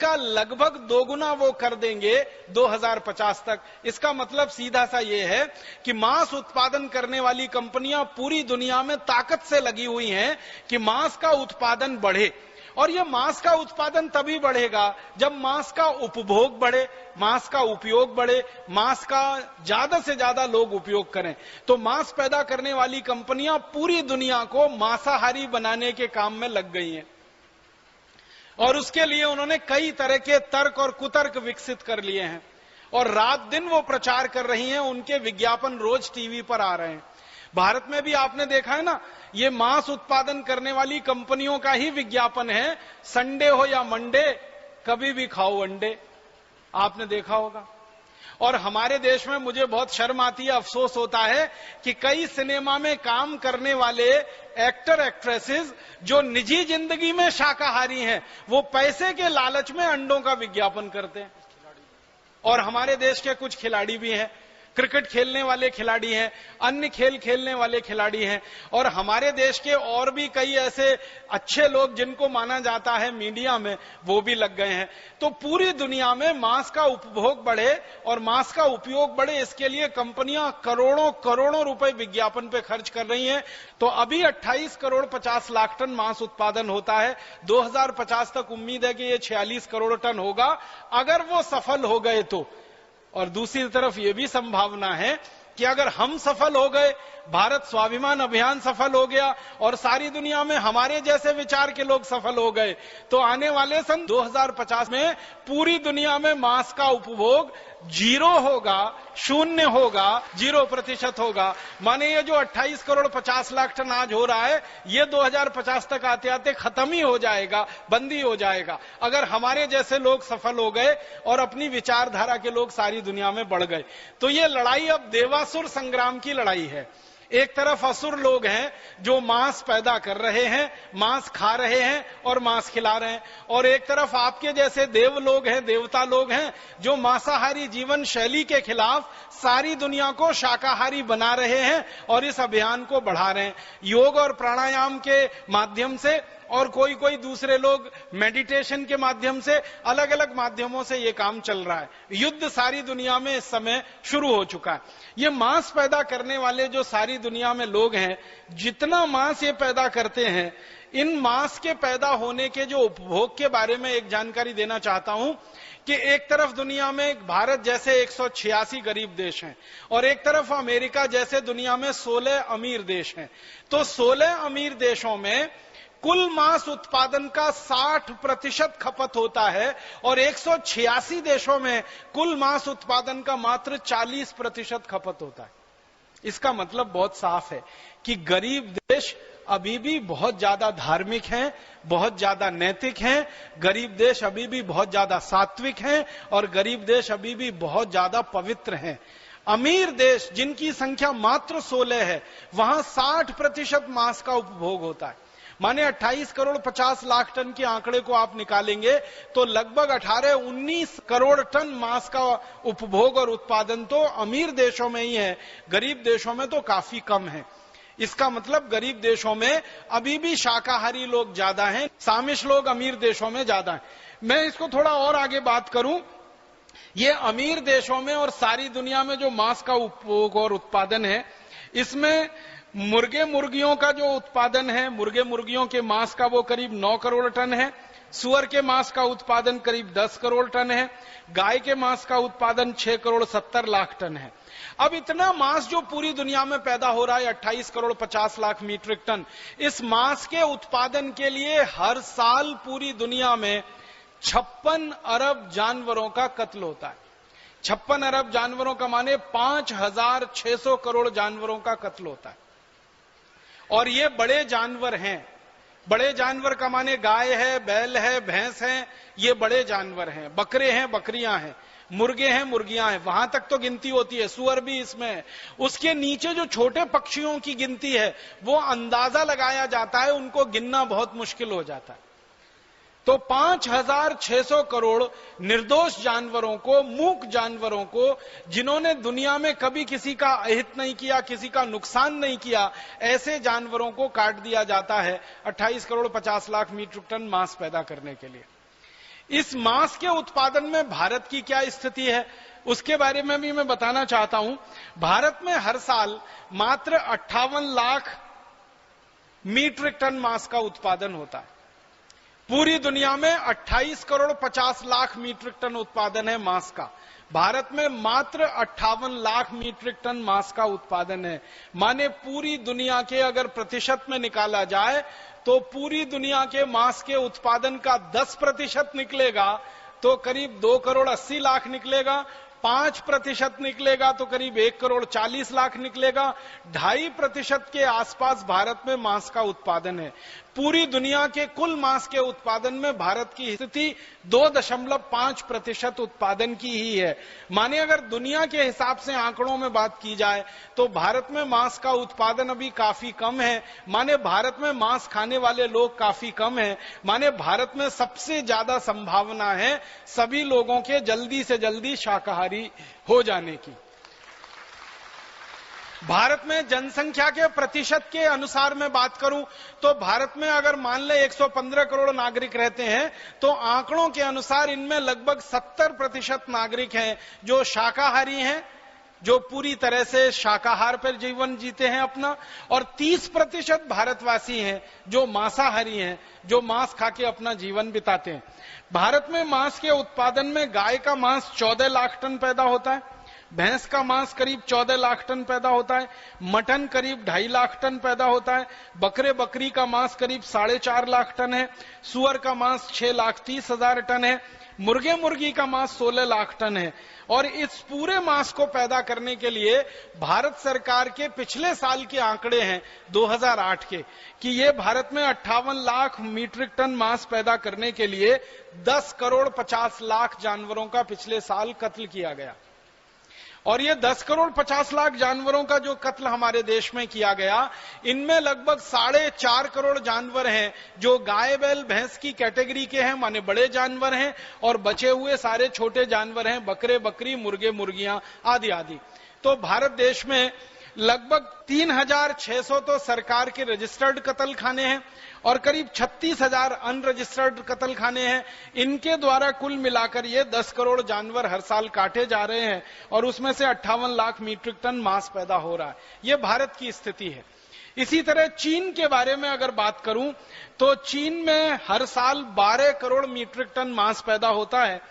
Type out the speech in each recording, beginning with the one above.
इसका लगभग दोगुना वो कर देंगे 2050 तक। इसका मतलब सीधा सा ये है कि मांस उत्पादन करने वाली कंपनियां पूरी दुनिया में ताकत से लगी हुई हैं कि मांस का उत्पादन बढ़े। और ये मांस का उत्पादन तभी बढ़ेगा जब मांस का उपभोग बढ़े, मांस का उपयोग बढ़े, मांस का ज्यादा से ज्यादा लोग उपयोग करें। तो मांस पैदा करने वाली कंपनियां पूरी दुनिया को मांसाहारी बनाने के काम में लग गई हैं और उसके लिए उन्होंने कई तरह के तर्क और कुतर्क विकसित कर लिए हैं और रात दिन वो प्रचार कर रही हैं। उनके विज्ञापन रोज टीवी पर आ रहे हैं। भारत में भी आपने देखा है ना, ये मांस उत्पादन करने वाली कंपनियों का ही विज्ञापन है, संडे हो या मंडे कभी भी खाओ अंडे, आपने देखा होगा। और हमारे देश में मुझे बहुत शर्म आती है, अफसोस होता है कि कई सिनेमा में काम करने वाले एक्टर एक्ट्रेसेस जो निजी जिंदगी में शाकाहारी हैं, वो पैसे के लालच में अंडों का विज्ञापन करते हैं। और हमारे देश के कुछ खिलाड़ी भी हैं, क्रिकेट खेलने वाले खिलाड़ी हैं, अन्य खेल खेलने वाले खिलाड़ी हैं, और हमारे देश के और भी कई ऐसे अच्छे लोग जिनको माना जाता है मीडिया में, वो भी लग गए हैं। तो पूरी दुनिया में मांस का उपभोग बढ़े और मांस का उपयोग बढ़े, इसके लिए कंपनियां करोड़ों करोड़ों रुपए विज्ञापन पे खर्च कर रही हैं। तो अभी 28 करोड़ 50 लाख टन मांस उत्पादन होता है। 2050 तक उम्मीद है कि ये 46 करोड़ टन होगा, अगर वो सफल हो गए तो। और दूसरी तरफ यह भी संभावना है कि अगर हम सफल हो गए, भारत स्वाभिमान अभियान सफल हो गया और सारी दुनिया में हमारे जैसे विचार के लोग सफल हो गए, तो आने वाले सन 2050 में पूरी दुनिया में मांस का उपभोग 0 होगा, 0 होगा, 0% होगा। माने ये जो 28 करोड़ 50 लाख टन आज हो रहा है, ये 2050 तक आते आते खत्म ही हो जाएगा, बंदी हो जाएगा, अगर हमारे जैसे लोग सफल हो गए और अपनी विचारधारा के लोग सारी दुनिया में बढ़ गए। तो ये लड़ाई अब देवासुर संग्राम की लड़ाई है। एक तरफ असुर लोग हैं जो मांस पैदा कर रहे हैं, मांस खा रहे हैं और मांस खिला रहे हैं, और एक तरफ आपके जैसे देव लोग हैं, देवता लोग हैं, जो मांसाहारी जीवन शैली के खिलाफ सारी दुनिया को शाकाहारी बना रहे हैं और इस अभियान को बढ़ा रहे हैं। योग और प्राणायाम के माध्यम से, और कोई कोई दूसरे लोग मेडिटेशन के माध्यम से, अलग अलग माध्यमों से ये काम चल रहा है। युद्ध सारी दुनिया में इस समय शुरू हो चुका है। ये मांस पैदा करने वाले जो सारी दुनिया में लोग हैं, जितना मांस ये पैदा करते हैं, इन मांस के पैदा होने के जो उपभोग के बारे में एक जानकारी देना चाहता हूं कि एक तरफ दुनिया में भारत जैसे 186 गरीब देश हैं और एक तरफ अमेरिका जैसे दुनिया में 16 अमीर देश हैं। तो 16 अमीर देशों में कुल मांस उत्पादन का 60% खपत होता है और 186 देशों में कुल मांस उत्पादन का मात्र 40% खपत होता है। इसका मतलब बहुत साफ है कि गरीब देश अभी भी बहुत ज्यादा धार्मिक हैं, बहुत ज्यादा नैतिक हैं, गरीब देश अभी भी बहुत ज्यादा सात्विक हैं और गरीब देश अभी भी बहुत ज्यादा पवित्र हैं। अमीर देश जिनकी संख्या मात्र 16 है, वहां 60% मांस का उपभोग होता है। माने 28 करोड़ 50 लाख टन के आंकड़े को आप निकालेंगे तो लगभग 18-19 करोड़ टन मांस का उपभोग और उत्पादन तो अमीर देशों में ही है, गरीब देशों में तो काफी कम है। इसका मतलब गरीब देशों में अभी भी शाकाहारी लोग ज्यादा हैं, सामिश लोग अमीर देशों में ज्यादा हैं। मैं इसको थोड़ा और आगे बात करूं, ये अमीर देशों में और सारी दुनिया में जो मांस का उपभोग और उत्पादन है, इसमें मुर्गे मुर्गियों का जो उत्पादन है, मुर्गे मुर्गियों के मांस का वो करीब 9 करोड़ टन है, सुअर के मांस का उत्पादन करीब 10 करोड़ टन है, गाय के मांस का उत्पादन 6 करोड़ 70 लाख टन है। अब इतना मांस जो पूरी दुनिया में पैदा हो रहा है, 28 करोड़ 50 लाख मीट्रिक टन, इस मांस के उत्पादन के लिए हर साल पूरी दुनिया में 56 अरब जानवरों का कत्ल होता है। 56 अरब जानवरों का माने 5600 करोड़ जानवरों का कत्ल होता है। और ये बड़े जानवर हैं, बड़े जानवर का माने गाय है, बैल है, भैंस है, ये बड़े जानवर हैं, बकरे हैं, बकरियां हैं, मुर्गे हैं, मुर्गियां हैं, वहां तक तो गिनती होती है, सुअर भी इसमें है। उसके नीचे जो छोटे पक्षियों की गिनती है वो अंदाजा लगाया जाता है, उनको गिनना बहुत मुश्किल हो जाता है। तो 5600 करोड़ निर्दोष जानवरों को, मूक जानवरों को, जिन्होंने दुनिया में कभी किसी का अहित नहीं किया, किसी का नुकसान नहीं किया, ऐसे जानवरों को काट दिया जाता है 28 करोड़ 50 लाख मीट्रिक टन मांस पैदा करने के लिए। इस मांस के उत्पादन में भारत की क्या स्थिति है, उसके बारे में भी मैं बताना चाहता हूं। भारत में हर साल मात्र 58 लाख मीट्रिक टन मांस का उत्पादन होता है। पूरी दुनिया में 28 करोड़ 50 लाख मीट्रिक टन उत्पादन है मांस का। भारत में मात्र 58 लाख मीट्रिक टन मांस का उत्पादन है। माने पूरी दुनिया के अगर प्रतिशत में निकाला जाए तो पूरी दुनिया के मांस के उत्पादन का 10% निकलेगा तो करीब 2 करोड़ 80 लाख निकलेगा। 5% निकलेगा तो करीब 1 करोड़ 40 लाख निकलेगा। 2.5% के आसपास भारत में मांस का उत्पादन है। पूरी दुनिया के कुल मांस के उत्पादन में भारत की स्थिति 2.5% उत्पादन की ही है। माने अगर दुनिया के हिसाब से आंकड़ों में बात की जाए तो भारत में मांस का उत्पादन अभी काफी कम है। माने भारत में मांस खाने वाले लोग काफी कम हैं। माने भारत में सबसे ज्यादा संभावना है सभी लोगों के जल्दी से जल्दी शाकाहारी हो जाने की। भारत में जनसंख्या के प्रतिशत के अनुसार मैं बात करूं तो भारत में अगर मान ले 115 करोड़ नागरिक रहते हैं तो आंकड़ों के अनुसार इनमें लगभग 70% नागरिक हैं जो शाकाहारी हैं, जो पूरी तरह से शाकाहार पर जीवन जीते हैं अपना, और 30% भारतवासी हैं जो मांसाहारी हैं, जो मांस खा के अपना जीवन बिताते हैं। भारत में मांस के उत्पादन में गाय का मांस 14 लाख टन पैदा होता है, भैंस का मांस करीब 14 लाख टन पैदा होता है, मटन करीब 2.5 लाख टन पैदा होता है, बकरे बकरी का मांस करीब 4.5 लाख टन है, सुअर का मांस 6,30,000 टन है, मुर्गे मुर्गी का मांस 16 लाख टन है। और इस पूरे मांस को पैदा करने के लिए भारत सरकार के पिछले साल के आंकड़े हैं 2008 के कि ये भारत में 58 लाख मीट्रिक टन मांस पैदा करने के लिए 10 करोड़ 50 लाख जानवरों का पिछले साल कत्ल किया गया। और ये 10 करोड़ 50 लाख जानवरों का जो कत्ल हमारे देश में किया गया, इनमें लगभग 4.5 करोड़ जानवर हैं जो गाय बैल भैंस की कैटेगरी के हैं, माने बड़े जानवर हैं, और बचे हुए सारे छोटे जानवर हैं, बकरे बकरी मुर्गे मुर्गियां आदि आदि। तो भारत देश में लगभग 3,600 तो सरकार के रजिस्टर्ड कत्ल खाने हैं और करीब 36,000 अनरजिस्टर्ड कत्ल खाने हैं। इनके द्वारा कुल मिलाकर ये 10 करोड़ जानवर हर साल काटे जा रहे हैं और उसमें से 58 लाख मीट्रिक टन मांस पैदा हो रहा है। ये भारत की स्थिति है। इसी तरह चीन के बारे में अगर बात करूं तो चीन में हर साल 12 करोड़ मीट्रिक टन मांस पैदा होता है।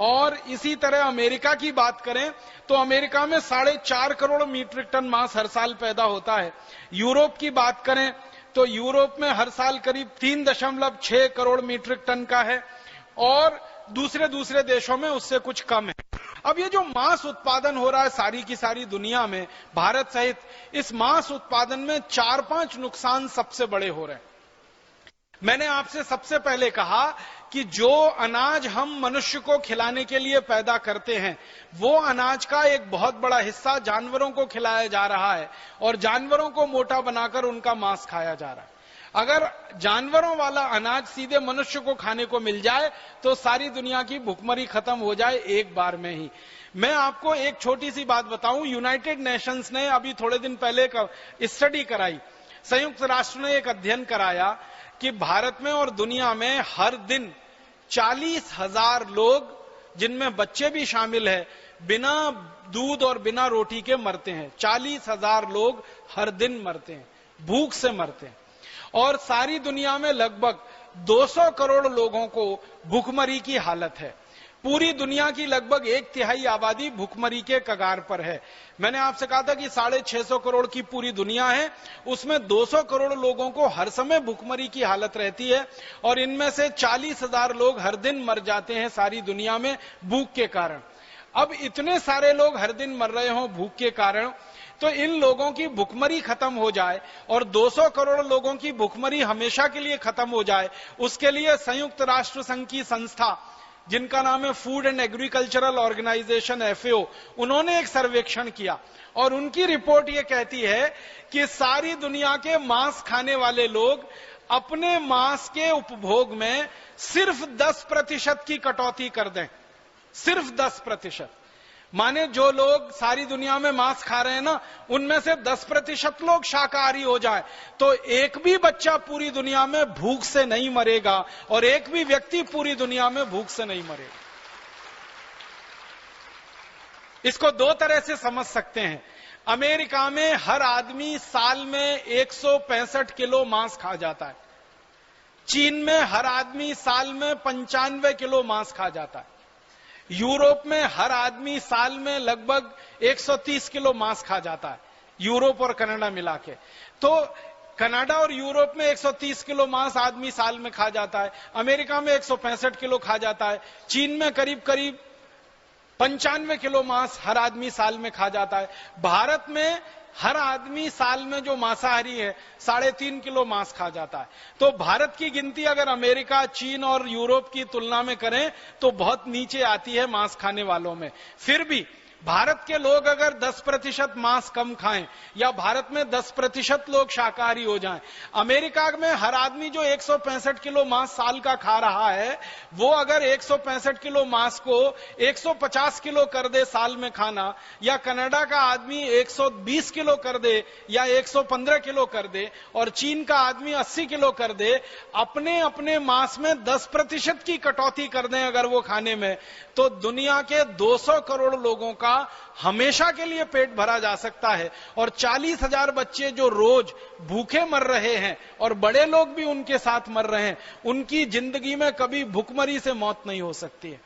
और इसी तरह अमेरिका की बात करें तो अमेरिका में 4.5 करोड़ मीट्रिक टन मांस हर साल पैदा होता है। यूरोप की बात करें तो यूरोप में हर साल करीब 3.6 करोड़ मीट्रिक टन का है और दूसरे देशों में उससे कुछ कम है। अब ये जो मांस उत्पादन हो रहा है सारी की सारी दुनिया में, भारत सहित, इस मांस उत्पादन में 4-5 नुकसान सबसे बड़े हो रहे हैं। मैंने आपसे सबसे पहले कहा कि जो अनाज हम मनुष्य को खिलाने के लिए पैदा करते हैं वो अनाज का एक बहुत बड़ा हिस्सा जानवरों को खिलाया जा रहा है और जानवरों को मोटा बनाकर उनका मांस खाया जा रहा है। अगर जानवरों वाला अनाज सीधे मनुष्य को खाने को मिल जाए तो सारी दुनिया की भुखमरी खत्म हो जाए एक बार में ही। मैं आपको एक छोटी सी बात बताऊं, यूनाइटेड नेशंस ने अभी थोड़े दिन पहले स्टडी कराई, संयुक्त राष्ट्र ने एक अध्ययन कराया कि भारत में और दुनिया में हर दिन 40,000 लोग, जिनमें बच्चे भी शामिल है, बिना दूध और बिना रोटी के मरते हैं। 40,000 लोग हर दिन मरते हैं, भूख से मरते हैं। और सारी दुनिया में लगभग 200 करोड़ लोगों को भूखमरी की हालत है। पूरी दुनिया की लगभग 1/3 आबादी भूखमरी के कगार पर है। मैंने आपसे कहा था कि 650 करोड़ की पूरी दुनिया है, उसमें 200 करोड़ लोगों को हर समय भूखमरी की हालत रहती है और इनमें से 40,000 लोग हर दिन मर जाते हैं सारी दुनिया में भूख के कारण। अब इतने सारे लोग हर दिन मर रहे हों भूख के कारण, तो इन लोगों की भूखमरी खत्म हो जाए और 200 करोड़ लोगों की भूखमरी हमेशा के लिए खत्म हो जाए, उसके लिए संयुक्त राष्ट्र संघ की संस्था जिनका नाम है food and agricultural organisation FAO, उन्होंने एक सर्वेक्षण किया और उनकी रिपोर्ट ये कहती है कि सारी दुनिया के मांस खाने वाले लोग अपने मांस के उपभोग में सिर्फ 10% की कटौती कर दें, सिर्फ 10%। माने जो लोग सारी दुनिया में मांस खा रहे हैं ना, उनमें से 10% लोग शाकाहारी हो जाए तो एक भी बच्चा पूरी दुनिया में भूख से नहीं मरेगा और एक भी व्यक्ति पूरी दुनिया में भूख से नहीं मरेगा। इसको दो तरह से समझ सकते हैं। अमेरिका में हर आदमी साल में 165 किलो मांस खा जाता है। चीन में हर आदमी साल में 95 किलो मांस खा जाता है। यूरोप में हर आदमी साल में लगभग 130 किलो मांस खा जाता है, यूरोप और कनाडा मिला के। तो कनाडा और यूरोप में 130 किलो मांस आदमी साल में खा जाता है, अमेरिका में 165 किलो खा जाता है, चीन में करीब करीब 95 किलो मांस हर आदमी साल में खा जाता है। भारत में हर आदमी साल में जो मांसाहारी है 3.5 किलो मांस खा जाता है। तो भारत की गिनती अगर अमेरिका, चीन और यूरोप की तुलना में करें तो बहुत नीचे आती है मांस खाने वालों में। फिर भी भारत के लोग अगर 10% मांस कम खाएं या भारत में 10% लोग शाकाहारी हो जाएं, अमेरिका में हर आदमी जो 165 किलो मांस साल का खा रहा है, वो अगर 165 किलो मांस को 150 किलो कर दे साल में खाना, या कनाडा का आदमी 120 किलो कर दे या 115 किलो कर दे और चीन का आदमी 80 किलो कर दे, अपने अपने मांस में 10% की कटौती कर दें अगर वो खाने में, तो दुनिया के 200 करोड़ लोगों का हमेशा के लिए पेट भरा जा सकता है। और 40,000 बच्चे जो रोज भूखे मर रहे हैं और बड़े लोग भी उनके साथ मर रहे हैं, उनकी जिंदगी में कभी भूखमरी से मौत नहीं हो सकती है।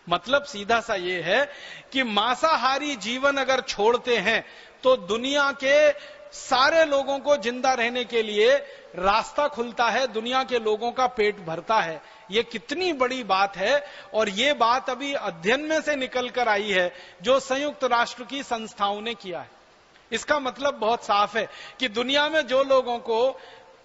मतलब सीधा सा ये है कि मांसाहारी जीवन अगर छोड़ते हैं तो दुनिया के सारे लोगों को जिंदा रहने के लिए रास्ता खुलता है, दुनिया के लोगों का पेट भरता है। ये कितनी बड़ी बात है। और ये बात अभी अध्ययन में से निकल कर आई है जो संयुक्त राष्ट्र की संस्थाओं ने किया है। इसका मतलब बहुत साफ है कि दुनिया में जो लोगों को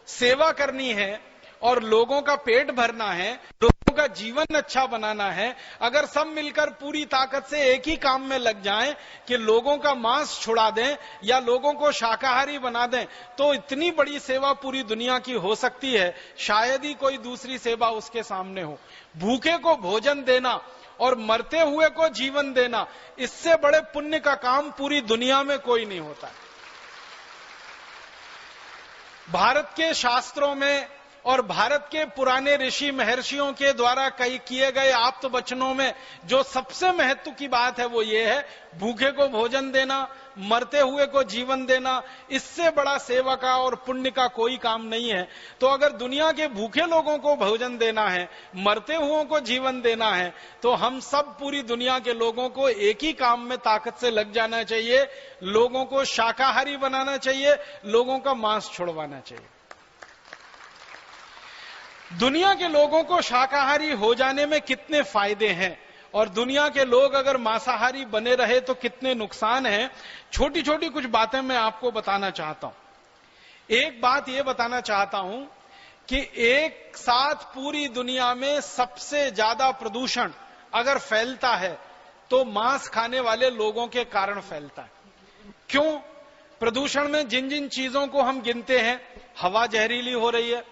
सेवा करनी है और लोगों का पेट भरना है, लोगों का जीवन अच्छा बनाना है, अगर सब मिलकर पूरी ताकत से एक ही काम में लग जाएं कि लोगों का मांस छुड़ा दें या लोगों को शाकाहारी बना दें, तो इतनी बड़ी सेवा पूरी दुनिया की हो सकती है, शायद ही कोई दूसरी सेवा उसके सामने हो। भूखे को भोजन देना और मरते हुए को जीवन देना, इससे बड़े पुण्य का काम पूरी दुनिया में कोई नहीं होता। भारत के शास्त्रों में और भारत के पुराने ऋषि महर्षियों के द्वारा कई किए गए आप्त वचनों में जो सबसे महत्व की बात है वो ये है, भूखे को भोजन देना, मरते हुए को जीवन देना, इससे बड़ा सेवा का और पुण्य का कोई काम नहीं है। तो अगर दुनिया के भूखे लोगों को भोजन देना है, मरते हुओं को जीवन देना है, तो हम सब पूरी दुनिया के लोगों को एक ही काम में ताकत से लग जाना चाहिए, लोगों को शाकाहारी बनाना चाहिए, लोगों का मांस छुड़वाना चाहिए। दुनिया के लोगों को शाकाहारी हो जाने में कितने फायदे हैं और दुनिया के लोग अगर मांसाहारी बने रहे तो कितने नुकसान हैं, छोटी छोटी कुछ बातें मैं आपको बताना चाहता हूं। एक बात यह बताना चाहता हूं कि एक साथ पूरी दुनिया में सबसे ज्यादा प्रदूषण अगर फैलता है तो मांस खाने वाले लोगों के कारण फैलता है। क्यों? प्रदूषण में जिन जिन चीजों को हम गिनते हैं, हवा जहरीली हो रही है,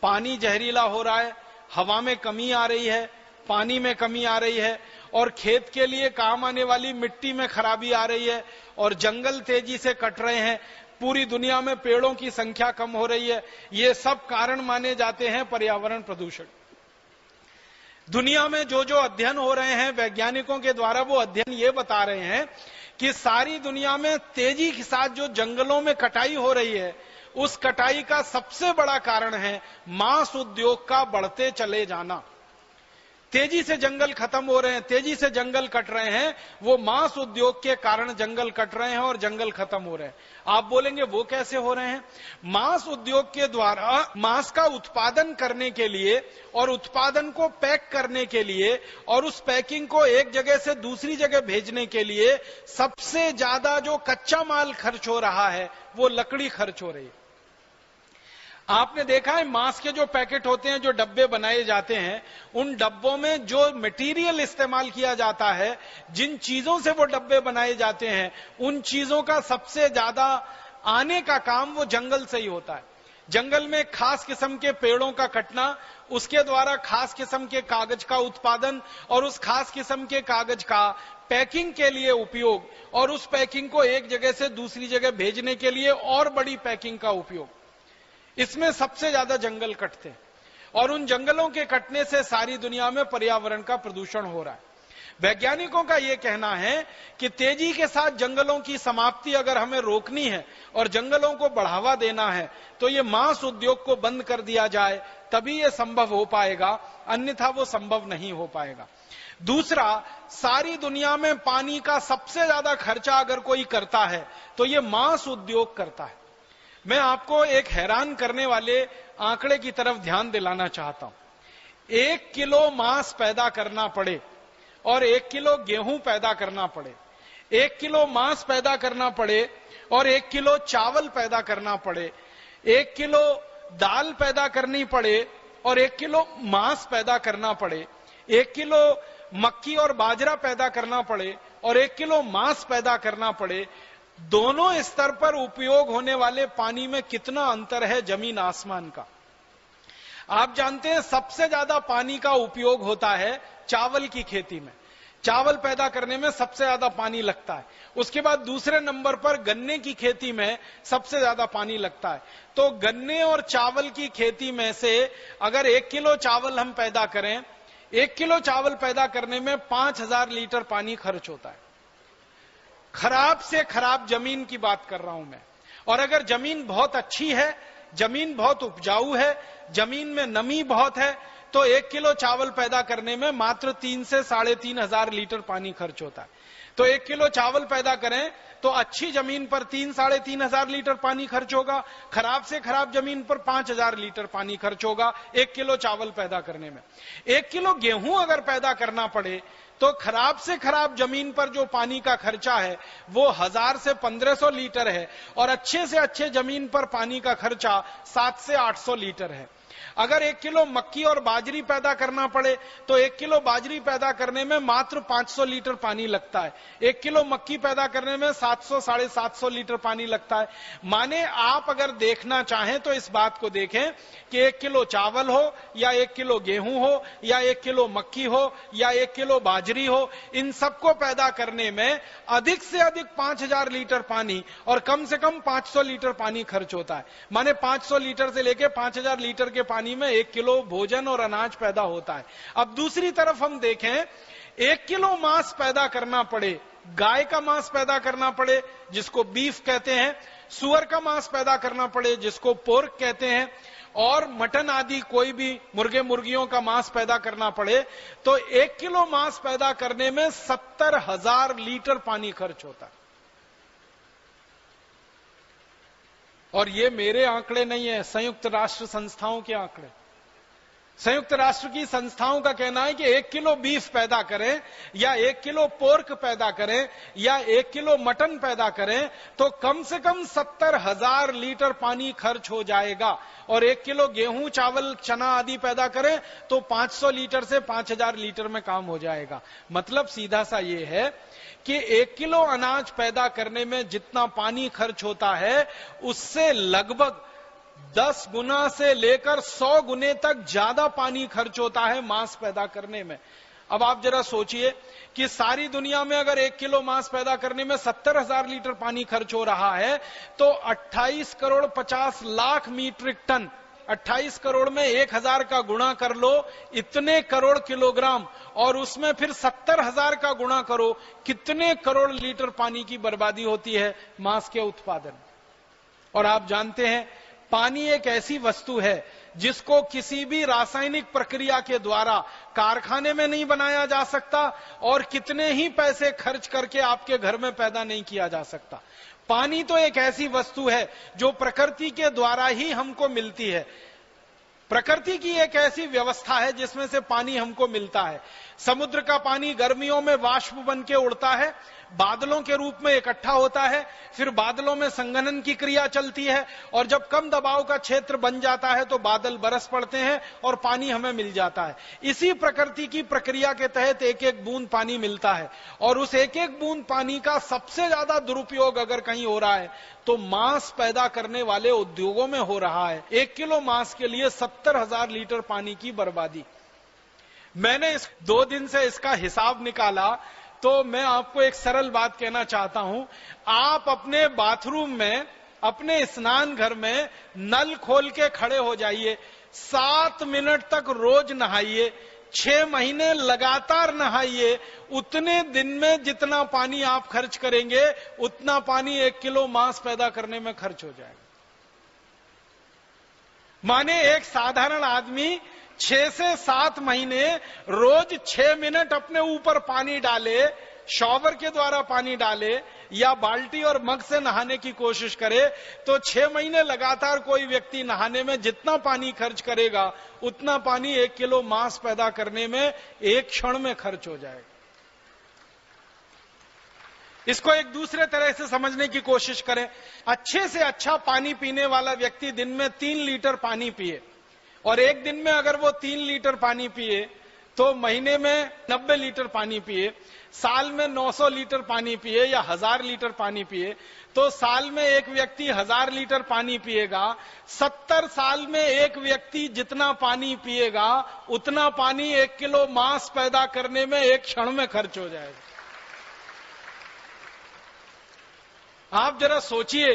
पानी जहरीला हो रहा है, हवा में कमी आ रही है, पानी में कमी आ रही है, और खेत के लिए काम आने वाली मिट्टी में खराबी आ रही है, और जंगल तेजी से कट रहे हैं, पूरी दुनिया में पेड़ों की संख्या कम हो रही है। ये सब कारण माने जाते हैं पर्यावरण प्रदूषण। दुनिया में जो जो अध्ययन हो रहे हैं वैज्ञानिकों के द्वारा, वो अध्ययन ये बता रहे हैं कि सारी दुनिया में तेजी के साथ जो जंगलों में कटाई हो रही है, उस कटाई का सबसे बड़ा कारण है मांस उद्योग का बढ़ते चले जाना। तेजी से जंगल खत्म हो रहे हैं, तेजी से जंगल कट रहे हैं, वो मांस उद्योग के कारण जंगल कट रहे हैं और जंगल खत्म हो रहे हैं। आप बोलेंगे वो कैसे हो रहे हैं? मांस उद्योग के द्वारा मांस का उत्पादन करने के लिए और उत्पादन को पैक करने के लिए और उस पैकिंग को एक जगह से दूसरी जगह भेजने के लिए सबसे ज्यादा जो कच्चा माल खर्च हो रहा है वो लकड़ी खर्च हो रही है। आपने देखा है मांस के जो पैकेट होते हैं, जो डब्बे बनाए जाते हैं, उन डब्बों में जो मटेरियल इस्तेमाल किया जाता है, जिन चीजों से वो डब्बे बनाए जाते हैं, उन चीजों का सबसे ज्यादा आने का काम वो जंगल से ही होता है। जंगल में खास किस्म के पेड़ों का कटना, उसके द्वारा खास किस्म के कागज का उत्पादन और उस खास किस्म के कागज का पैकिंग के लिए उपयोग और उस पैकिंग को एक जगह से दूसरी जगह भेजने के लिए और बड़ी पैकिंग का उपयोग, इसमें सबसे ज्यादा जंगल कटते हैं और उन जंगलों के कटने से सारी दुनिया में पर्यावरण का प्रदूषण हो रहा है। वैज्ञानिकों का यह कहना है कि तेजी के साथ जंगलों की समाप्ति अगर हमें रोकनी है और जंगलों को बढ़ावा देना है तो ये मांस उद्योग को बंद कर दिया जाए, तभी यह संभव हो पाएगा, अन्यथा वो संभव नहीं हो पाएगा। दूसरा, सारी दुनिया में पानी का सबसे ज्यादा खर्चा अगर कोई करता है तो ये मांस उद्योग करता है। मैं आपको एक हैरान करने वाले आंकड़े की तरफ ध्यान दिलाना चाहता हूं। 1 किलो मांस पैदा करना पड़े और 1 किलो गेहूं पैदा करना पड़े, 1 किलो मांस पैदा करना पड़े और 1 किलो चावल पैदा करना पड़े, 1 किलो दाल पैदा करनी पड़े और 1 किलो मांस पैदा करना पड़े, 1 किलो मक्की और बाजरा पैदा करना पड़े और 1 किलो मांस पैदा करना पड़े, दोनों स्तर पर उपयोग होने वाले पानी में कितना अंतर है जमीन आसमान का। आप जानते हैं सबसे ज्यादा पानी का उपयोग होता है चावल की खेती में, चावल पैदा करने में सबसे ज्यादा पानी लगता है। उसके बाद दूसरे नंबर पर गन्ने की खेती में सबसे ज्यादा पानी लगता है। तो गन्ने और चावल की खेती में से अगर 1 किलो चावल हम पैदा करें, 1 किलो चावल पैदा करने में 5000 लीटर पानी खर्च होता है। खराब से खराब जमीन की बात कर रहा हूं मैं। और अगर जमीन बहुत अच्छी है, जमीन बहुत उपजाऊ है, जमीन में नमी बहुत है, तो 1 किलो चावल पैदा करने में मात्र 3 से 3500 लीटर पानी खर्च होता है। तो 1 किलो चावल पैदा करें तो अच्छी जमीन पर 3-3500 लीटर पानी खर्च होगा, खराब से खराब जमीन पर 5000 लीटर पानी खर्च होगा 1 किलो चावल पैदा करने में। 1 किलो गेहूं अगर पैदा करना पड़े तो खराब से खराब जमीन पर जो पानी का खर्चा है वो 1000 से 1500 लीटर है और अच्छे से अच्छे जमीन पर पानी का खर्चा 7 से 800 लीटर है। अगर 1 किलो मक्की और बाजरी पैदा करना पड़े तो 1 किलो बाजरी पैदा करने में मात्र 500 लीटर पानी लगता है, 1 किलो मक्की पैदा करने में 700-750 लीटर पानी लगता है। माने आप अगर देखना चाहें तो इस बात को देखें कि 1 किलो चावल हो या 1 किलो गेहूं हो या 1 किलो मक्की हो या 1 किलो बाजरी हो, इन सबको पैदा करने में अधिक से अधिक 5000 लीटर पानी और कम से कम 500 लीटर पानी खर्च होता है। माने 500 लीटर से लेकर 5000 लीटर के पानी में 1 किलो भोजन और अनाज पैदा होता है। अब दूसरी तरफ हम देखें, 1 किलो मांस पैदा करना पड़े, गाय का मांस पैदा करना पड़े जिसको बीफ कहते हैं, सुअर का मांस पैदा करना पड़े जिसको पोर्क कहते हैं, और मटन आदि कोई भी मुर्गे मुर्गियों का मांस पैदा करना पड़े तो 1 किलो मांस पैदा करने में 70,000 लीटर पानी खर्च होता है। और ये मेरे आंकड़े नहीं है, संयुक्त राष्ट्र संस्थाओं के आंकड़े। संयुक्त राष्ट्र की संस्थाओं का कहना है कि 1 किलो बीफ पैदा करें या 1 किलो पोर्क पैदा करें या 1 किलो मटन पैदा करें तो कम से कम 70,000 लीटर पानी खर्च हो जाएगा। और 1 किलो गेहूं, चावल, चना आदि पैदा करें तो 500 लीटर से 5000 लीटर में काम हो जाएगा। मतलब सीधा सा ये है कि 1 किलो अनाज पैदा करने में जितना पानी खर्च होता है उससे लगभग 10 गुना से लेकर 100 गुने तक ज्यादा पानी खर्च होता है मांस पैदा करने में। अब आप जरा सोचिए कि सारी दुनिया में अगर 1 किलो मांस पैदा करने में 70,000 लीटर पानी खर्च हो रहा है तो 28 करोड़ 50 लाख मीट्रिक टन, 28 करोड़ में 1000 का गुणा कर लो, इतने करोड़ किलोग्राम, और उसमें फिर 70,000 का गुणा करो, कितने करोड़ लीटर पानी की बर्बादी होती है मांस के उत्पादन। और आप जानते हैं पानी एक ऐसी वस्तु है जिसको किसी भी रासायनिक प्रक्रिया के द्वारा कारखाने में नहीं बनाया जा सकता और कितने ही पैसे खर्च करके आपके घर में पैदा नहीं किया जा सकता। पानी तो एक ऐसी वस्तु है जो प्रकृति के द्वारा ही हमको मिलती है। प्रकृति की एक ऐसी व्यवस्था है जिसमें से पानी हमको मिलता है। समुद्र का पानी गर्मियों में वाष्प बन के उड़ता है, बादलों के रूप में इकट्ठा होता है, फिर बादलों में संघनन की क्रिया चलती है, और जब कम दबाव का क्षेत्र बन जाता है तो बादल बरस पड़ते हैं और पानी हमें मिल जाता है। इसी प्रकृति की प्रक्रिया के तहत एक एक बूंद पानी मिलता है, और उस एक एक बूंद पानी का सबसे ज्यादा दुरुपयोग अगर कहीं हो रहा है तो मांस पैदा करने वाले उद्योगों में हो रहा है। 1 किलो मांस के लिए 70,000 लीटर पानी की बर्बादी। मैंने 2 दिन से इसका हिसाब निकाला, तो मैं आपको एक सरल बात कहना चाहता हूं। आप अपने बाथरूम में, अपने स्नान घर में नल खोल के खड़े हो जाइए, 7 मिनट तक रोज नहाइए, 6 महीने लगातार नहाइए, उतने दिन में जितना पानी आप खर्च करेंगे उतना पानी 1 किलो मांस पैदा करने में खर्च हो जाएगा। माने एक साधारण आदमी 6 से 7 महीने रोज 6 मिनट अपने ऊपर पानी डाले, शॉवर के द्वारा पानी डाले या बाल्टी और मग से नहाने की कोशिश करे, तो 6 mहीने लगातार कोई व्यक्ति नहाने में जितना पानी खर्च करेगा उतना पानी 1 किलो मांस पैदा करने में एक क्षण में खर्च हो जाएगा। इसको एक दूसरे तरह से समझने की कोशिश करें। अच्छे से अच्छा पानी पीने वाला व्यक्ति दिन में 3 लीटर पानी पिए, और एक दिन में अगर वो 3 लीटर पानी पिए तो महीने में 90 लीटर पानी पिए, साल में 900 लीटर पानी पिए या 1000 लीटर पानी पिए, तो साल में एक व्यक्ति 1000 लीटर पानी पिएगा। 70 साल में एक व्यक्ति जितना पानी पिएगा उतना पानी 1 किलो मांस पैदा करने में एक क्षण में खर्च हो जाएगा। आप जरा सोचिए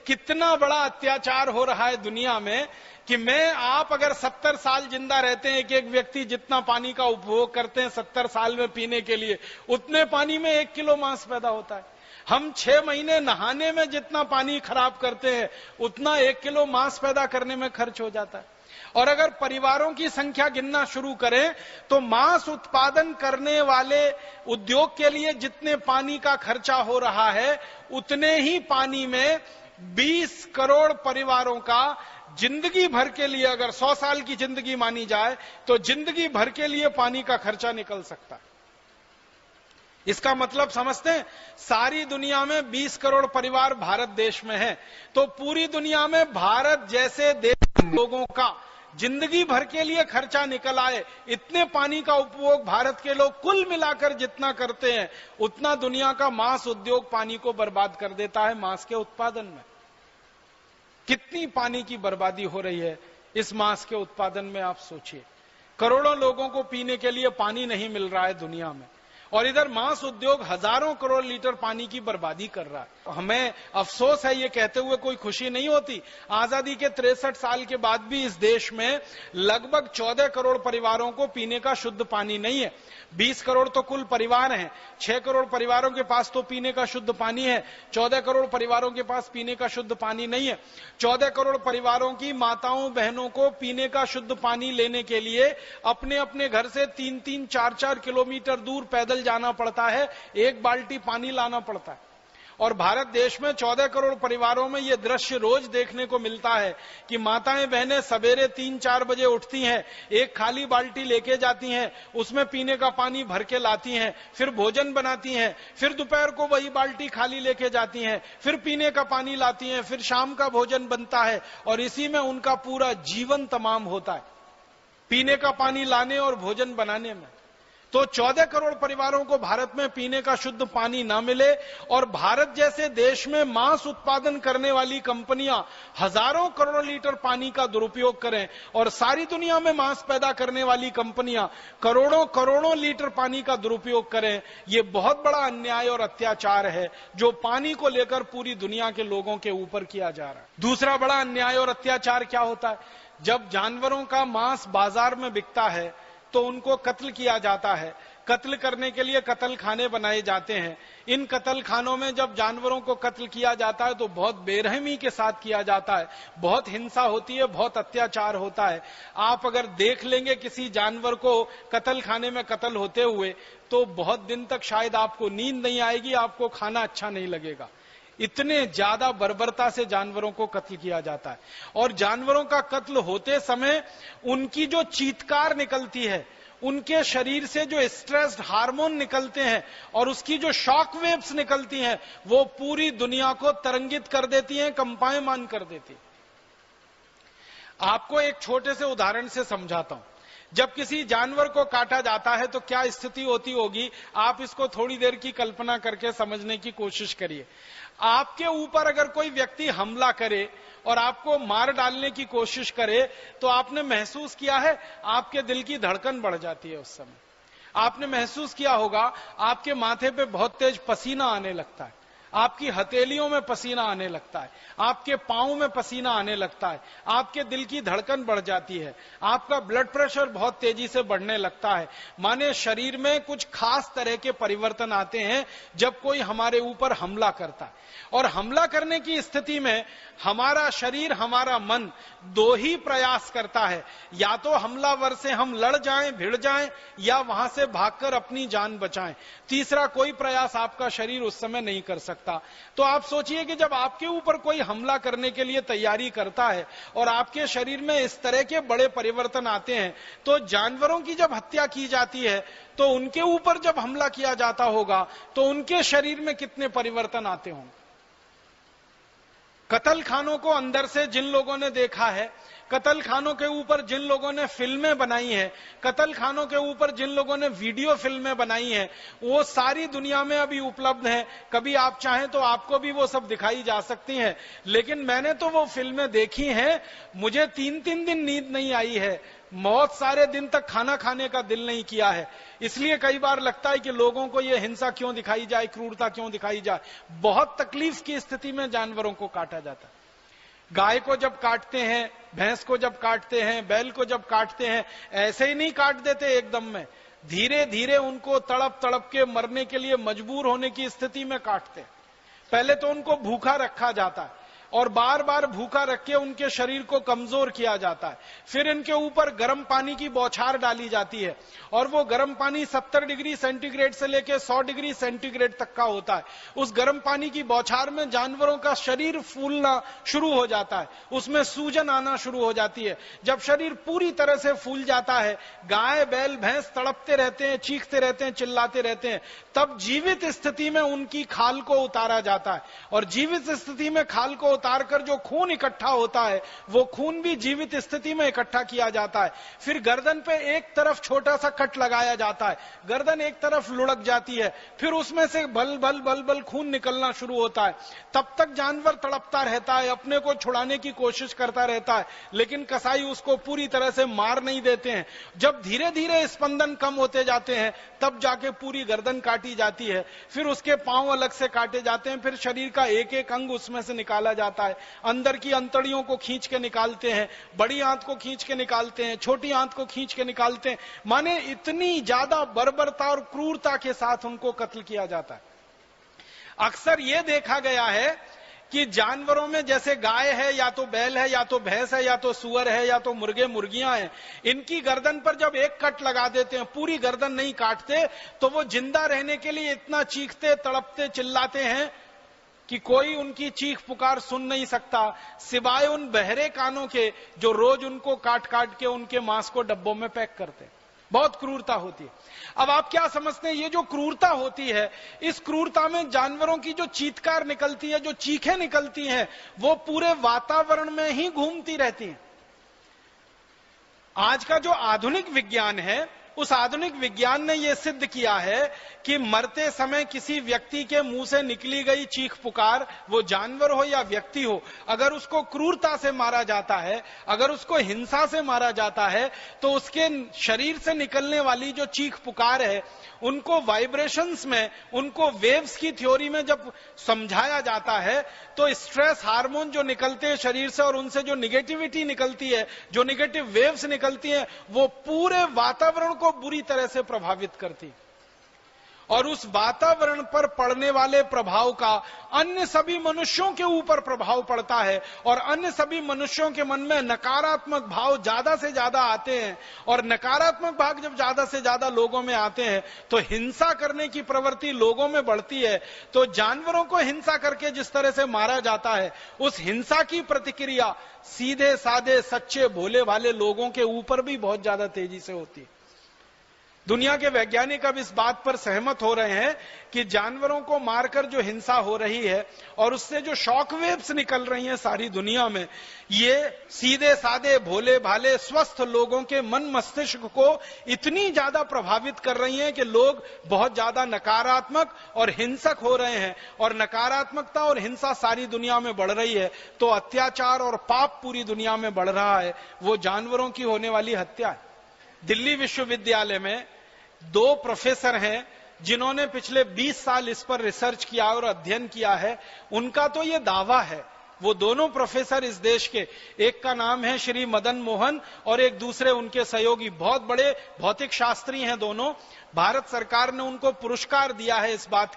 कितना बड़ा अत्याचार हो रहा है दुनिया में कि आप अगर 70 साल जिंदा रहते हैं, एक व्यक्ति जितना पानी का उपभोग करते हैं 70 साल में पीने के लिए, उतने पानी में 1 किलो मांस पैदा होता है। हम 6 महीने नहाने में जितना पानी खराब करते हैं उतना 1 किलो मांस पैदा करने में खर्च हो जाता है। और अगर परिवारों की संख्या गिनना शुरू करें तो मांस उत्पादन करने वाले उद्योग के लिए जितने पानी का खर्चा हो रहा है उतने ही पानी में 20 करोड़ परिवारों का जिंदगी भर के लिए, अगर 100 साल की जिंदगी मानी जाए तो जिंदगी भर के लिए पानी का खर्चा निकल सकता है। इसका मतलब समझते हैं, सारी दुनिया में 20 करोड़ परिवार भारत देश में हैं, तो पूरी दुनिया में भारत जैसे देश लोगों का जिंदगी भर के लिए खर्चा निकल आए, इतने पानी का उपभोग भारत के लोग कुल मिलाकर जितना करते हैं उतना दुनिया का मांस उद्योग पानी को बर्बाद कर देता है। मांस के उत्पादन में कितनी पानी की बर्बादी हो रही है इस मांस के उत्पादन में, आप सोचिए। करोड़ों लोगों को पीने के लिए पानी नहीं मिल रहा है दुनिया में, और इधर मांस उद्योग हजारों करोड़ लीटर पानी की बर्बादी कर रहा है। हमें अफसोस है, ये कहते हुए कोई खुशी नहीं होती, आजादी के 63 साल के बाद भी इस देश में लगभग 14 करोड़ परिवारों को पीने का शुद्ध पानी नहीं है। 20 करोड़ तो कुल परिवार हैं, 6 करोड़ परिवारों के पास तो पीने का शुद्ध पानी है, 14 करोड़ परिवारों के पास पीने का शुद्ध पानी नहीं है। 14 करोड़ परिवारों की माताओं बहनों को पीने का शुद्ध पानी लेने के लिए अपने अपने घर से 3-3, 4-4 किलोमीटर दूर पैदल जाना पड़ता है, 1 बाल्टी पानी लाना पड़ता है। और भारत देश में 14 करोड़ परिवारों में यह दृश्य रोज देखने को मिलता है कि माताएं बहनें सवेरे 3-4 बजे उठती हैं, एक खाली बाल्टी लेके जाती हैं, उसमें पीने का पानी भर के लाती हैं, फिर भोजन बनाती हैं, फिर दोपहर को वही बाल्टी खाली लेके जाती हैं, फिर पीने का पानी लाती हैं, फिर शाम का भोजन बनता है, और इसी में उनका पूरा जीवन तमाम होता है, पीने का पानी लाने और भोजन बनाने में। तो 14 करोड़ परिवारों को भारत में पीने का शुद्ध पानी ना मिले, और भारत जैसे देश में मांस उत्पादन करने वाली कंपनियां हजारों करोड़ लीटर पानी का दुरुपयोग करें, और सारी दुनिया में मांस पैदा करने वाली कंपनियां करोड़ों करोड़ों लीटर पानी का दुरुपयोग करें, ये बहुत बड़ा अन्याय और अत्याचार है जो पानी को लेकर पूरी दुनिया के लोगों के ऊपर किया जा रहा है। दूसरा बड़ा अन्याय और अत्याचार क्या होता है, जब जानवरों का मांस बाजार में बिकता है तो उनको कत्ल किया जाता है। कत्ल करने के लिए कत्ल खाने बनाए जाते हैं। इन कत्ल खानों में जब जानवरों को कत्ल किया जाता है तो बहुत बेरहमी के साथ किया जाता है, बहुत हिंसा होती है, बहुत अत्याचार होता है। आप अगर देख लेंगे किसी जानवर को कत्ल खाने में कत्ल होते हुए तो बहुत दिन तक शायद आपको नींद नहीं आएगी, आपको खाना अच्छा नहीं लगेगा। इतने ज्यादा बर्बरता से जानवरों को कत्ल किया जाता है। और जानवरों का कत्ल होते समय उनकी जो चीत्कार निकलती है, उनके शरीर से जो स्ट्रेस्ड हार्मोन निकलते हैं और उसकी जो शॉक वेव्स निकलती हैं, वो पूरी दुनिया को तरंगित कर देती हैं, कंपायमान कर देती। आपको एक छोटे से उदाहरण से समझाता हूं। जब किसी जानवर को काटा जाता है तो क्या स्थिति होती होगी, आप इसको थोड़ी देर की कल्पना करके समझने की कोशिश करिए। आपके ऊपर अगर कोई व्यक्ति हमला करे और आपको मार डालने की कोशिश करे, तो आपने महसूस किया है आपके दिल की धड़कन बढ़ जाती है। उस समय आपने महसूस किया होगा आपके माथे पे बहुत तेज पसीना आने लगता है, आपकी हथेलियों में पसीना आने लगता है, आपके पांव में पसीना आने लगता है, आपके दिल की धड़कन बढ़ जाती है, आपका ब्लड प्रेशर बहुत तेजी से बढ़ने लगता है। माने शरीर में कुछ खास तरह के परिवर्तन आते हैं जब कोई हमारे ऊपर हमला करता है। और हमला करने की स्थिति में हमारा शरीर, हमारा मन दो ही प्रयास करता है, या तो हमलावर से हम लड़ जाएं, भिड़ जाएं, या वहां से भागकर अपनी जान बचाएं। तीसरा कोई प्रयास आपका शरीर उस समय नहीं कर सकता। तो आप सोचिए कि जब आपके ऊपर कोई हमला करने के लिए तैयारी करता है और आपके शरीर में इस तरह के बड़े परिवर्तन आते हैं, तो जानवरों की जब हत्या की जाती है तो उनके ऊपर जब हमला किया जाता होगा तो उनके शरीर में कितने परिवर्तन आते होंगे। कत्ल खानों को अंदर से जिन लोगों ने देखा है, कत्ल खानों के ऊपर जिन लोगों ने फिल्में बनाई हैं, कत्ल खानों के ऊपर जिन लोगों ने वीडियो फिल्में बनाई हैं, वो सारी दुनिया में अभी उपलब्ध हैं। कभी आप चाहें तो आपको भी वो सब दिखाई जा सकती हैं। लेकिन मैंने तो वो फिल्में देखी हैं, मुझे 3-3 दिन नींद नहीं आई है, बहुत सारे दिन तक खाना खाने का दिल नहीं किया है। इसलिए कई बार लगता है कि लोगों को ये हिंसा क्यों दिखाई जाए, क्रूरता क्यों दिखाई जाए। बहुत तकलीफ की स्थिति में जानवरों को काटा जाता है। गाय को जब काटते हैं, भैंस को जब काटते हैं, बैल को जब काटते हैं, ऐसे ही नहीं काट देते एकदम में, धीरे धीरे उनको तड़प तड़प के मरने के लिए मजबूर होने की स्थिति में काटते हैं। पहले तो उनको भूखा रखा जाता है और बार बार भूखा रख के उनके शरीर को कमजोर किया जाता है। फिर इनके ऊपर गर्म पानी की बौछार डाली जाती है और वो गर्म पानी 70 डिग्री सेंटीग्रेड से लेकर 100 डिग्री सेंटीग्रेड तक का होता है। उस गर्म पानी की बौछार में जानवरों का शरीर फूलना शुरू हो जाता है, उसमें सूजन आना शुरू हो जाती है। जब शरीर पूरी तरह से फूल जाता है, गाय बैल भैंस तड़पते रहते हैं, चीखते रहते हैं, चिल्लाते रहते हैं, तब जीवित स्थिति में उनकी खाल को उतारा जाता है। और जीवित स्थिति में खाल को उतार कर जो खून इकट्ठा होता है, वो खून भी जीवित स्थिति में इकट्ठा किया जाता है। फिर गर्दन पे एक तरफ छोटा सा कट लगाया जाता है, गर्दन एक तरफ लुढ़क जाती है, फिर उसमें से बल बल बल बल खून निकलना शुरू होता है। तब तक जानवर तड़पता रहता है, अपने को छुड़ाने की कोशिश करता रहता है, लेकिन कसाई उसको पूरी तरह से मार नहीं देते हैं। जब धीरे धीरे स्पंदन कम होते जाते हैं, तब जाके पूरी गर्दन काटी जाती है। फिर उसके पांव अलग से काटे जाते हैं, फिर शरीर का एक एक अंग उसमें से निकाला जाता है। अंदर की अंतड़ियों को खींच के निकालते हैं, बड़ी आंत को खींच के निकालते हैं, छोटी आंत को खींच के निकालते हैं। माने इतनी ज्यादा बर्बरता और क्रूरता के साथ उनको कत्ल किया जाता है। अक्सर यह देखा गया है कि जानवरों में जैसे गाय है, या तो बैल है, या तो भैंस है, या तो सुअर है, या तो मुर्गे मुर्गियां हैं, इनकी गर्दन पर जब एक कट लगा देते हैं, पूरी गर्दन नहीं काटते, तो वो जिंदा रहने के लिए इतना चीखते, तड़पते, चिल्लाते हैं कि कोई उनकी चीख पुकार सुन नहीं सकता, सिवाय उन बहरे कानों के जो रोज उनको काट काट के उनके मांस को डब्बों में पैक करते। बहुत क्रूरता होती है। अब आप क्या समझते हैं, ये जो क्रूरता होती है, इस क्रूरता में जानवरों की जो चीत्कार निकलती है, जो चीखें निकलती हैं, वो पूरे वातावरण में ही घूमती रहती हैं। आज का जो आधुनिक विज्ञान है, उस आधुनिक विज्ञान ने यह सिद्ध किया है कि मरते समय किसी व्यक्ति के मुंह से निकली गई चीख पुकार, वो जानवर हो या व्यक्ति हो, अगर उसको क्रूरता से मारा जाता है, अगर उसको हिंसा से मारा जाता है, तो उसके शरीर से निकलने वाली जो चीख पुकार है, उनको वाइब्रेशंस में, उनको वेव्स की थ्योरी में जब समझाया जाता है, तो स्ट्रेस हार्मोन जो निकलते हैं शरीर से और उनसे जो निगेटिविटी निकलती है, जो निगेटिव वेव्स निकलती हैं, वो पूरे वातावरण को बुरी तरह से प्रभावित करती। और उस वातावरण पर पड़ने वाले प्रभाव का अन्य सभी मनुष्यों के ऊपर प्रभाव पड़ता है और अन्य सभी मनुष्यों के मन में नकारात्मक भाव ज्यादा से ज्यादा आते हैं और नकारात्मक भाव जब ज्यादा से ज्यादा लोगों में आते हैं तो हिंसा करने की प्रवृत्ति लोगों में बढ़ती है। तो जानवरों को हिंसा करके जिस तरह से मारा जाता है, उस हिंसा की प्रतिक्रिया सीधे साधे सच्चे भोले भाले लोगों के ऊपर भी बहुत ज्यादा तेजी से होती है। दुनिया के वैज्ञानिक अब इस बात पर सहमत हो रहे हैं कि जानवरों को मारकर जो हिंसा हो रही है और उससे जो शॉक वेव्स निकल रही हैं सारी दुनिया में, ये सीधे साधे भोले भाले स्वस्थ लोगों के मन मस्तिष्क को इतनी ज्यादा प्रभावित कर रही हैं कि लोग बहुत ज्यादा नकारात्मक और हिंसक हो रहे हैं और नकारात्मकता और हिंसा सारी दुनिया में बढ़ रही है तो अत्याचार और पाप पूरी दुनिया में बढ़ रहा है। वो जानवरों की होने वाली हत्या है। दिल्ली विश्वविद्यालय में 2 प्रोफेसर हैं जिन्होंने पिछले 20 साल इस पर रिसर्च किया और अध्ययन किया है। उनका तो ये दावा है, वो दोनों प्रोफेसर इस देश के, एक का नाम है श्री मदन मोहन और एक दूसरे उनके सहयोगी, बहुत बड़े भौतिक शास्त्री हैं दोनों। भारत सरकार ने उनको पुरस्कार दिया है इस बात